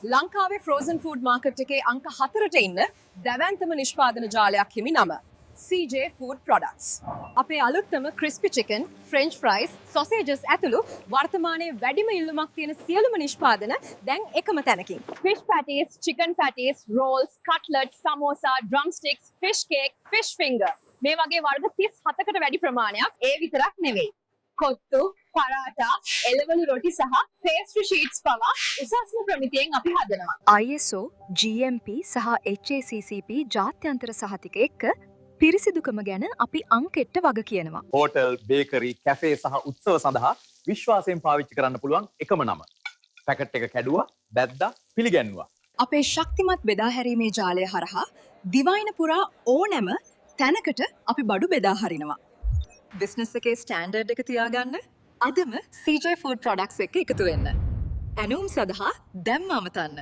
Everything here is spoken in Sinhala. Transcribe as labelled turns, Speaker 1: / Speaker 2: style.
Speaker 1: ලංකාවේ ෆ්‍රෝසන් ෆුඩ් මාකට් එකේ අංක 4ට ඉන්න දැවැන්තම නිෂ්පාදන ජාලයක් හිමි නම CJ Food Products. අපේ අලුත්ම crispy chicken, french fries, sausages ඇතුළු වර්තමානයේ වැඩිම ඉල්ලුමක් තියෙන සියලුම නිෂ්පාදන දැන් එකම තැනකින්. Fish patties, chicken patties, rolls, cutlets, samosa, drumsticks, fish cake, fish finger. මේ වගේ වර්ග 37කට වැඩි ප්‍රමාණයක් ඒ විතරක් නෙවෙයි. කොත්තු, පරාටා, එළවලු රොටි සහ pastry sheets පවා උසස්ම ප්‍රමිතියෙන් අපි හදනවා.
Speaker 2: ISO, GMP සහ HACCP ජාත්‍යන්තර සහතික එක්ක පිරිසිදුකම ගැන අපි අංකෙට වග කියනවා.
Speaker 3: හෝටල්, බේකරි, කැෆේ සහ උත්සව සඳහා විශ්වාසයෙන් පාවිච්චි කරන්න පුළුවන් එකම නම. පැකට් එක කැඩුවා, බැද්දා, පිළිගැන්නුවා.
Speaker 2: අපේ ශක්තිමත් බෙදා හැරීමේ ජාලය හරහා දිවයින පුරා ඕනෑම තැනකට අපි බඩු බෙදා හරිනවා. බිස්නස් එකේ ස්ටෑන්ඩර්ඩ් එක තියාගන්න අදම CJ Food Products එක්ක එකතු වෙන්න. ඇනුම් සඳහා දැම්ම අමතන්න.